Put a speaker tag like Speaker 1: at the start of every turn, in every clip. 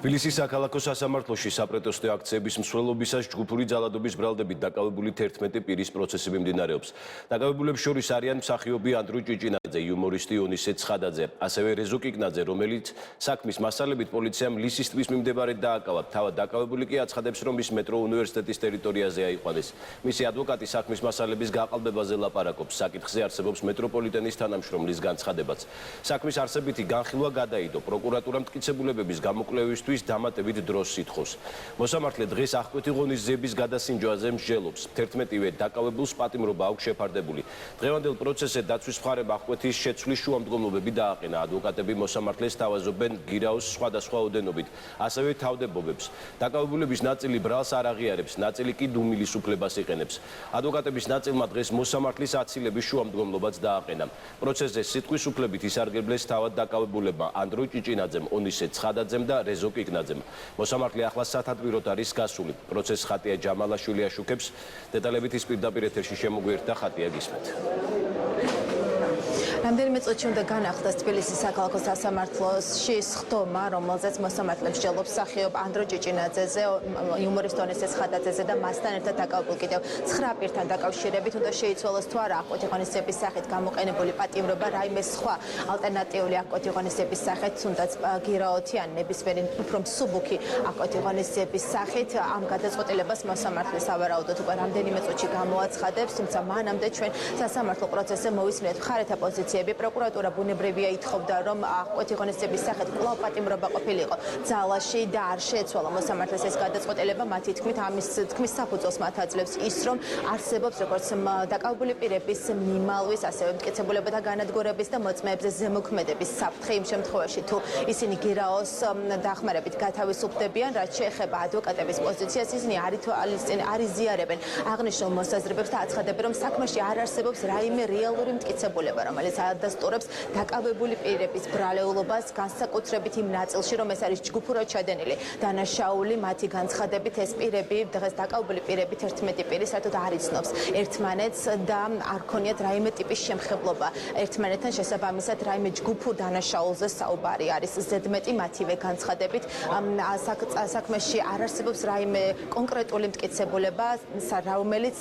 Speaker 1: თბილისის საქალაქო სასამართლოში საპროტესტო აქციების მსვლელობისას ჯგუფური ძალადობის ბრალდებით დაკავებული 11 პირის პროცესი მიმდინარეობს. დაკავებულებს შორის არიან მსახიობი ანდრუ ჭიჭინაძე, იუმორისტი ონისე ცხადაძე, ასევე რეზო კიკნაძე, რომელიც საქმის მასალებით პოლიციამ ლისის ტბის მიმდებარედ დააკავა. თავად დაკავებული კი აცხადებს, რომ ის მეტრო უნივერსიტეტის ტერიტორიაზე აიყვანეს. მისი ადვოკატი საქმის მასალების გაყალბებაზე ლაპარაკობს. საკითხზე არსებობს მეტროპოლიტენის თანამშრომლის განცხადებაც. საქმის არსებითი განხილვა გადაიდო. პროკურატურა მტკიცებულებების გამოკვლევისთვის დამატებით დროს სითხოს. მოსამართლე დღეს აღკვეთი ღონისძიების გადასინჯვაზე მსჯელობს. 11-ვე დაკავებულს პატიმრობა აქვს შეფარდებული. დღევანდელ პროცესზე დაცვის მხარემ აღკვეთის შეცვლის შუამდგომლობები დააყენა. ადვოკატები მოსამართლეს თავაზობენ გირაოს სხვადასხვა ოდენობით, ასევე თავდებობებს. დაკავებულების ნაწილი ბრალს არ აღიარებს, ნაწილი კი დუმილის უფლებას იყენებს. ადვოკატების ნაწილმა დღეს მოსამართლის აცილების შუამდგომლობაც დააყენა. პროცესზე სიტყვის უფლებით ისარგებლეს თავად დაკავებულებმა ანდრუ ჭიჭინაძემ, ონისე ცხადაძემ და რეზო კიკნაძემ. მოსამართლე ახლა სათადბიროდ არის გასული. პროცესს ხატია ჯამალაშვილი აშუქებს. დეტალებით ის პირდაპირ ეთერში შემოგვიერთდა. ხატია გისმენთ.
Speaker 2: რამდენიმე წუთში უნდა განახლდეს თბილისის საქალაქო სასამართლოში სხდომა, რომელზეც მოსამართლე მსჯელობს მსახიობ ანდრუ ჭიჭინაძეზე, იუმორისტ ონისე ცხადაძეზე და მასთან ერთად დაკავებულ კიდევ 9 პირთან დაკავშირებით უნდა შეიცვალოს თუ არა აღკვეთი ღონისძიების სახით გამოყენებული პატიმრობა, რაიმე სხვა ალტერნატიული აღკვეთი ღონისძიების სახით, თუნდაც გირაოთი ან ნებისმიერი უფრო მსუბუქი აღკვეთი ღონისძიების სახით. ამ გადაწყვეტილებას მოსამართლე სავარაუდოდ უკვე რამდენიმე წუთში გამოაცხადებს, თუმცა მანამდე ჩვენ სასამართლო პროცესზე მოვისმინეთ მხარეთა პოზიციები. პროკურატურა ბუნებრივია ითხოვდა, რომ აღკვეთი ღონისძიების სახით კვლავ პატიმრობა ყოფილიყო ძალაში და არ შეეცვალა მოსამართლეს ეს გადაწყვეტილება. მათი თქმით, ამის თქმის საფუძველს მათ აძლევს ის, რომ არსებობს როგორც დაკავებული პირების მიმალვის, ასევე მტკიცებულებათა განადგურების და მოწმეებზე ზემოქმედების საფრთხე იმ შემთხვევაში, თუ ისინი გირაოს დახმარებით გათავისუფლდებიან, რაც შეეხება ადვოკატების პოზიციას, ისინი არ იზიარებენ აღნიშნულ მოსაზრებებს და აცხადებენ, რომ საქმეში არ არსებობს რაიმე რეალური მტკიცებულება, რომელიც ადასტურებს დაკავებული პირების ბრალეულობას, განსაკუთრებით იმ ნაწილში, რომ ეს არის ჯგუფურად ჩადენილი დანაშაული. მათი განცხადებით ეს პირები, დღეს დაკავებული პირები 11 პირი საერთოდ არ იცნობს ერთმანეთს და არ ქონიათ რაიმე ტიპის შემხებლობა ერთმანეთთან შესაბამისად რაიმე ჯგუფურ დანაშაულზე საუბარი არის. ზედმეტი მათივე განცხადებით საქმეში არ არსებობს რაიმე კონკრეტული მტკიცებულება, რომელიც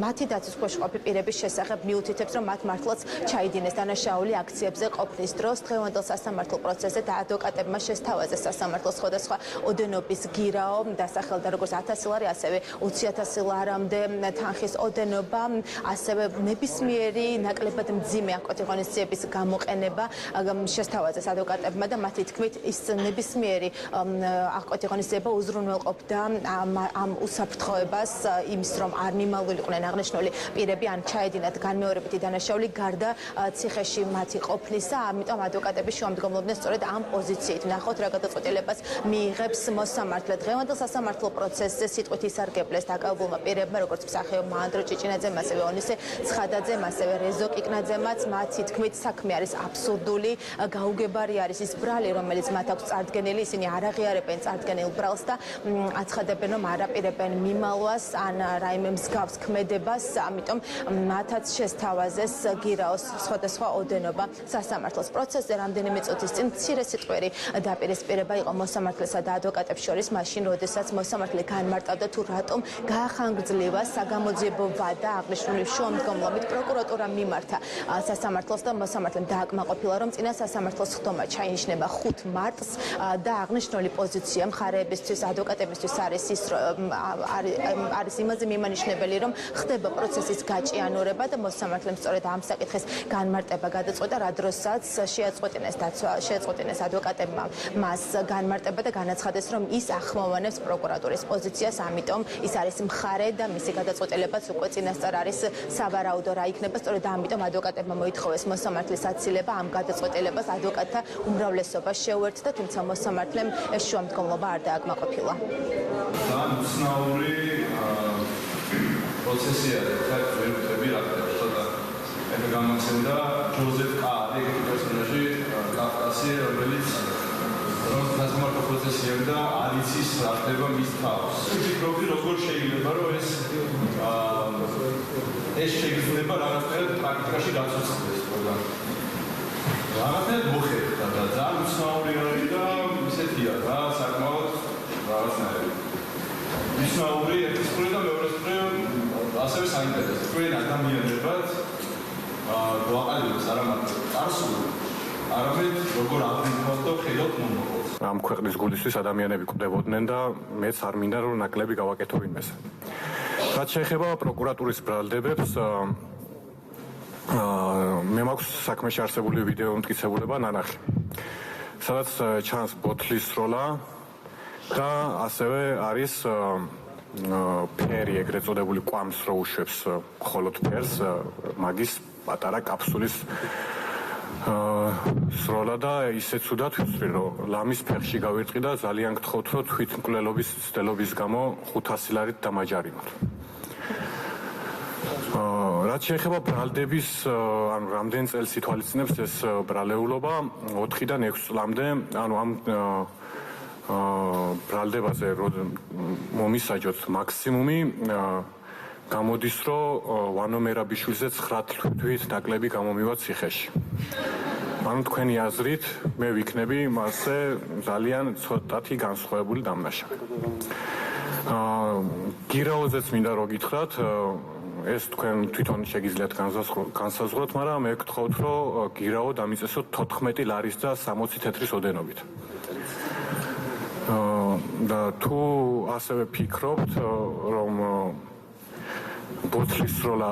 Speaker 2: მათი დაცვის ქვეშ ყოფილი პირების შესახებ მიუთითებს, რომ მათ მართლაც ჩაიდინეს დანაშაული აქციებზე ყოფნის დროს. დღევანდელ სასამართლო პროცესზე და ადვოკატებმა შესთავაზეს სასამართლოს სხვადასხვა ოდენობის გირაო, დასახელდა როგორც 1000 ლარი, ასევე 20,000 ლარამდე თანხის ოდენობა, ასევე ნებისმიერი ნაკლებად მძიმე აღკვეთი ღონისძიების გამოყენება შესთავაზეს ადვოკატებმა და მათი თქმით ის ნებისმიერი აღკვეთი ღონისძიება უზრუნველყოფდა ამ უსაფრთხოებას იმის, რომ არ მიმალულიყვნენ აღნიშნული პირები ან ჩაედინათ განმეორებითი დანაშაული გარდა ციხეში მათი ყოფნისა, ამიტომ ადვოკატები შუამდგომლობდნენ სწორედ ამ პოზიციით. ნახოთ რა გადაწყვეტილებას მიიღებს მოსამართლე. დღევანდელ სასამართლო პროცესზე სიტყვით ისარგებლეს დაკავებულმა პირებმა, როგორც მსახიობმა ანდრუ ჭიჭინაძემ, ასევე ონისე ცხადაძემ, ასევე რეზო კიკნაძემაც. მათი თქმით, საქმე არის აბსურდული, გაუგებარი არის ის ბრალი, რომელიც მათ აქვს წარდგენილი, ისინი არ აღიარებენ წარდგენილ ბრალს და აცხადებენ, რომ არ აპირებენ მიმალვას ან რაიმე მსგავს ქმედებას, ამიტომ მათაც შესთავაზეს გირაოს სხვადასხვა ოდენობა სასამართლოს პროცესზე. რამდენიმე წუთის წინ მცირე სიტყვერი დაპირისპირება იყო მოსამართლესა და ადვოკატებს შორის, მაშინ როდესაც მოსამართლე განმარტავდა თუ რატომ გაახანგრძლива საგამოძიებო ვადა აღნიშნული შუამდგომლობით პროკურატურამ მიმართა სასამართლოს და მოსამართლემ დააკმაყოფილა, რომ წინა სასამართლოს სხდომა ჩაინიშნება 5 მარტს და აღნიშნული პოზიცია მხარეებისთვის, ადვოკატებისთვის არის ის, არის იმაზე მიმანიშნებელი, რომ ხდება პროცესის გაჭიანურება და მოსამართლემ სწორედ ამ საკითხის განმარტება გადაწყვეტა, რა დროსაც შეაწყვეტინეს ადვოკატებმა მას განმარტება და განაცხადეს, რომ ის ახმოვანებს პროკურატურის პოზიციას, ამიტომ ის არის მხარე და მისი გადაწყვეტილებაც უკვე წინასწარ არის სავარაუდო რა იქნება. სწორედ ამიტომ ადვოკატებმა მოითხოვეს მოსამართლის აცილება, ამ გადაწყვეტილებას ადვოკატთა უმრავლესობა შეუერთდა, თუმცა მოსამართლემ ეს შუამდგომლობა არ დააკმაყოფილა.
Speaker 3: უცნაური პროცესია ხა ვერტები რა ხდება. ეს გამოცემდა ჯოზეფ კარი პერსონაჟი კაფკასი, რომელიც სასამართლო პროცესია და არ იცის რა ხდება მის თავს. ვფიქრობდი, როგორ შეიძლება რომ ეს შეიძლება რაღაცნაირად პრაქტიკაში გაცოცხლდეს პროგრამა. რაღაცნაირად მოხერხდა და ძალიან უცნაური არის და ისეთია რა საკმაოდ რაღაცნაირი. მნიშვნელოვანი ერთის მხრივ და მეორეს მხრივ ასევე საინტერესო. თქვენ ადამიანებად გვაყალიბებს არა მარტო წარსული, არამედ როგორ აღნიშნავთ და ხედავთ მომავალს.
Speaker 4: ამ ქვეყნის გულისთვის ადამიანები კვდებოდნენ და მეც არ მინდა რომ ნაკლები გავაკეთო ვინმეს. რაც შეეხება პროკურატურის ბრალდებებს, მე მაქვს საქმეში არსებული ვიდეო მტკიცებულება ნანახი, სადაც ჩანს ბოთლის სროლა და ასევე არის ფერი, ეგრეთ წოდებული კვამს რო უშვებს მხოლოდ ფერს, მაგის პატარა კაფსულის სროლა და ისეც უდათ ვისწრი რომ ლამის ფეხში გავირტყი და ძალიან გთხოვთ რომ თვითმკვლელობის ცდელობის გამო 500 ლარით დამაჯარიმოთ. რაც შეეხება ბრალდების, ანუ რამდენ წელს ითვალისწინებს ეს ბრალეულობა 4-დან 6 წლამდე, ანუ ამ ბრალდებაზე მომისაჯოთ მაქსიმუმი გამოდის რომ ვანო მერაბიშვილზე 9 თვით ნაკლები გამომივა ციხეში. ანუ თქვენი აზრით მე ვიქნები მასზე ძალიან ცოტათი განსხვავებული დამნაშავე. გირაოზეც მინდა რომ გითხრათ, ეს თქვენ თვითონ შეგიძლიათ განსაზღვროთ, მაგრამ მე გთხოვთ რომ გირაო დამიწესოთ 14 ლარის და 60 თეთრის ოდენობით. და თუ ასევე ფიქრობთ რომ ბოთლის სროლა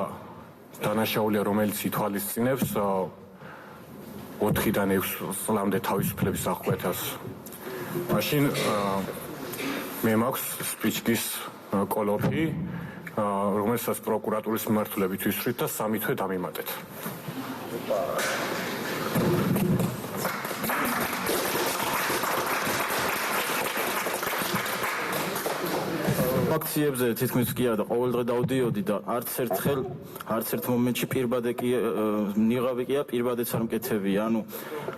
Speaker 4: დანაშაულია, რომელიც ითვალისწინებს 4-დან 6 წლამდე თავისუფლების აღკვეთას, მაშინ მე მაქვს სპიჩკის კოლოფი, რომელსაც პროკურატურის მიმართულებით ვისვრით და 3 თვე დამიმატეთ.
Speaker 5: აქციებზე თითქმის კი არა და ყოველდღე დავდიოდი და არც ერთ მომენტში პირბადე კი ნიღავი კი პირბადეც არ მკეთებია. ანუ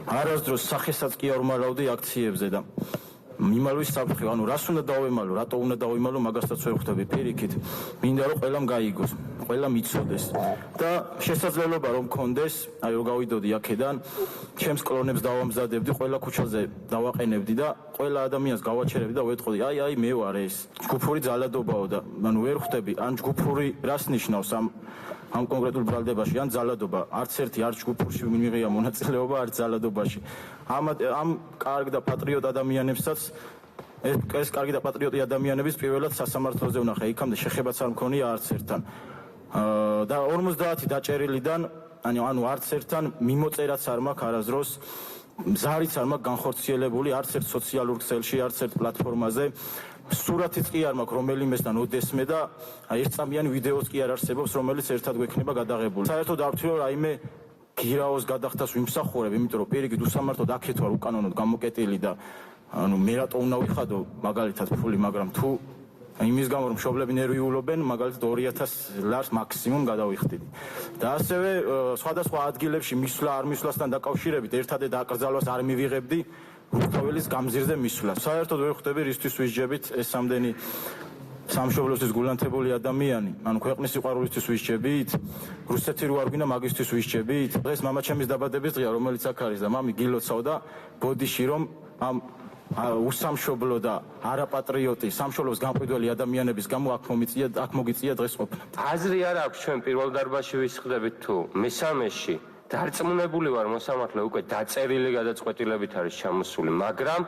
Speaker 5: არასდროს სახესაც კი არ ვმარავდი აქციებზე და მიმალვის საფრთხე, ანუ რას უნდა დავემალო, რატო უნდა დავემალო, მაგასაც ვერ ხვდები პირიქით. მინდა რომ ყველამ გაიგოს, ყველამ იცოდეს და შესაძლებლობა რომ მქონდეს, აი რომ გავიდოდი აქედან, ჩემს კლონებს დავამზადებდი, ყველა ქუჩაზე დავაყენებდი და ყველა ადამიანს გავაჩერებდი და ვეთყოდი, აი მე ვარ ეს. ჯგუფური ძალადობაო და ანუ ვერ ხვდები, ან ჯგუფური რას ნიშნავს ამ კონკრეტულ ბრალდებაში, ან ძალადობა. არც ერთი არ ჯგუფურში მიიღია მონაწილეობა, არც ძალადობაში. ამ კარგ და პატრიოტ ადამიანებსაც ეს კარგი და პატრიოტი ადამიანების პირველად სასამართლოზე ვნახე, იქამდე შეხებაც არ მქონია არც ერთთან. და 50 დაჭერილიდან, ანუ არც ერთთან მიმოწერაც არ მაქვს არასდროს, ზარიც არ მაქვს განხორციელებული არც ერთ სოციალურ ქსელში, არც ერთ პლატფორმაზე. სურათიც კი არ მაქვს რომელიმესთან ოდესმე და ერთწამიანი ვიდეოც კი არ არსებობს, რომელიც ერთად გვექნება გადაღებული. საერთოდ არ ვთვლი რომ რაიმე გირაოს გადახდას ვიმსახურებ, იმიტომ რომ პირიქით უსამართლოდ აქეთ ვარ უკანონოდ გამოკეტილი და ანუ მე რატო უნდა ვიხადო მაგალითად ფული, მაგრამ თუ იმის გამო რომ მშობლები ნერვიულობენ, მაგალითად 2000 ლარს მაქსიმუმ გადავიხდით. და ასევე სხვადასხვა ადგილებში მისვლა არ მისვლასთან დაკავშირებით ერთადერთ აკრძალვას არ მივიღებდი რუსთაველის გამზირზე მისვლას. საერთოდ ვერ ხვდები რისთვის ვისჯებით ეს ამდენი სამშობლოსთვის გულანთებული ადამიანი, ანუ ქვეყნის სიყვარულისთვის ვისჯებით, რუსეთი რო არ გვინდა მაგისთვის ვისჯებით. დღეს მამაჩემის დაბადების დღეა, რომელიც აქ არის და მამი გილოცავ და ბოდიში რომ ამ უსამშობლო და არაპატრიოტი სამშობლოს გამყიდველი ადამიანების გამო აქ მოგიწია დღეს ყოფნა.
Speaker 6: აზრი არ აქვს ჩვენ პირველ დარბაზში ვისხდებით თუ მესამეში დარწმუნებული ვარ მოსამართლე უკვე დაწერილი გადაწყვეტილებით არის ჩამოსული, მაგრამ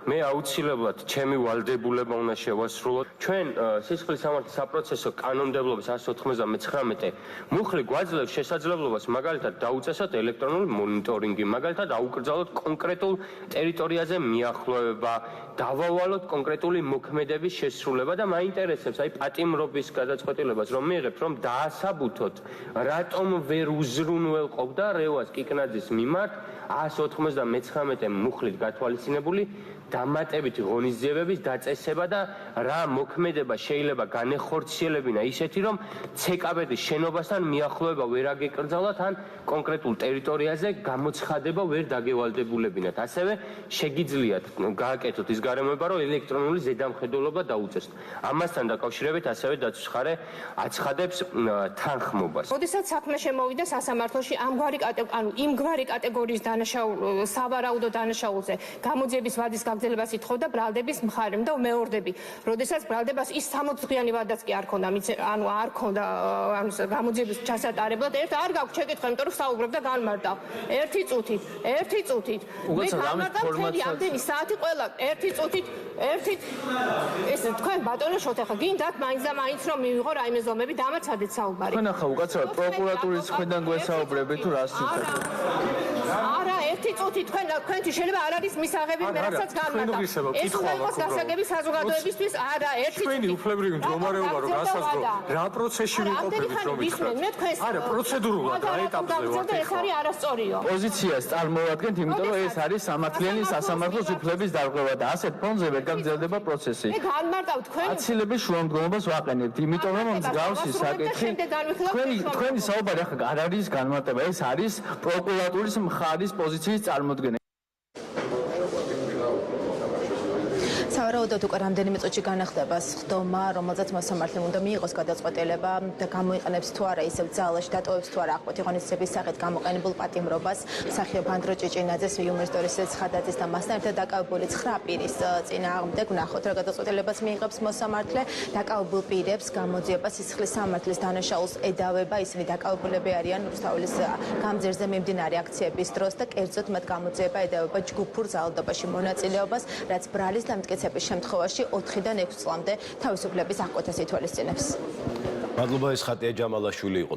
Speaker 6: მე აუცილებლად ჩემი ვალდებულება უნდა შევასრულო. ჩვენ სისხლის სამართლის საპროცესო კანონმდებლობის 199 მუხლი გვაძლევს შესაძლებლობას მაგალითად დაუწესოთ ელექტრონული მონიტორინგი, მაგალითად აუკრძალოთ კონკრეტულ ტერიტორიაზე მიახლოება, დავავალოთ კონკრეტული მოქმედების შესრულება და მაინტერესებს აი პატიმრობის გადაწყვეტილებას რომ მიიღებთ, რომ დაასაბუთოთ რატომ ვერ უზრუნველყოფდა რევას კიკნაძის მიმართ 199 მუხლით გათვალისწინებული დამატებითი ღონისძიებების დაწესება და რა მოქმედება შეიძლება განეხორციელებინა ისეთი, რომ ცეკაბეთის შენობასთან მიახლოება ვერ აგეკრძალათ ან კონკრეტულ ტერიტორიაზე გამოცხადება ვერ დაგევალდებულებინათ. ასევე შეგიძლიათ გააკეთოთ ის გარემოება, რომ ელექტრონული ზედამხედველობა დაუწესოთ. ამასთან დაკავშირებით ასევე დაცვის მხარე აცხადებს თანხმობას.
Speaker 7: როდესაც საქმე შემოვიდა სასამართლოში იმგვარი კატეგორიის სავარაუდო დანაშაულზე გამოძიების ვადის გაგრძელებას ითხოვდა ბრალდების მხარემ და მეორდები. როდესაც ბრალდებას ის 60 დღიანი ვადაც კი არ ქონდა, ანუ არ ქონდა გამოძიების ჩასატარებლად, არ გაქვს შეკითხვა, იმიტომ რომ საუბრობდა განმარტა. ერთი წუთით. მე განმარტა მთელი ამდენი საათი ყველა ერთი წუთით ეს თქვენ ბატონო შოთახა გინდათ მაინც და მაინც რომ მივიღო რაიმე ზომები დამაცადეთ საუბარი.
Speaker 8: თქვენ ახლა უკაცრავად პროკურატურის მხრიდან გვესაუბრებით თუ რას ცდილობთ?
Speaker 7: არა, ერთი წუთი თქვენთვის შეიძლება არ არის მისაღები მე რასაც განმარტა. ეს უნდა იყოს გასაგები საზოგადოებისთვის, არა, ერთი წუთი.
Speaker 4: ჩვენი უფლებრივი მდგომარეობა რომ გასაზრო, რა პროცესში ვიმყოფებით რომ იცხრათ? არა, პროცედურულად რა ეტაპზე ვართ
Speaker 7: ეს არის არასწორიო.
Speaker 8: პოზიციას წარმოვადგენთ, იმიტომ რომ ეს არის სამართლიანი სასამართლოს უფლების დარღვევა და ასეთ ფონზე ვერ გაგრძელდება პროცესი.
Speaker 7: მე განმარტავ თქვენ
Speaker 8: აცილების შუამდგომობას ვაყენებთ, იმიტომ რომ მსგავსი საკითხი თქვენი საუბარი ახლა არ არის განმარტება, ეს არის პროკურატურის მხარის პოზიციის წარმოდგენა.
Speaker 2: სავარაუდოდ უკვე რამდენიმე წუთში განახდება სხდომა, რომელზეც მოსამართლემ უნდა მიიღოს გადაწყვეტილება და გამოიყენებს თუ არა ისევ ძალაში დატოვებს თუ არა ақтყოფის სახით გამოყენებულ პატიმრობას მსახიობ ანდრო ჭიჭინაძეს, იუმორისტორის ცხადაძის და მასთან ერთად დაკავებული 9 პირის წინააღმდეგ ვნახოთ რა გადაწყვეტილებას მიიღებს მოსამართლე. დაკავებულ პირებს გამოძიება სისხლის სამართლის დანაშაულს ედავება, ისინი დაკავებულები არიან რუსთაველის გამზერზე მიმდინარე აქციების დროს და კერძოდ მათ გამოძიება ედავება ჯგუფურ ძალადობაში მონაწილეობას, რაც ბრალის დამტკიცების შემთხვევაში 4-დან 6 წლამდე თავისუფლების აღკვეთას ითვალისწინებს.
Speaker 1: მადლობა, ეს ხატია ჯამალაშვილი იყო.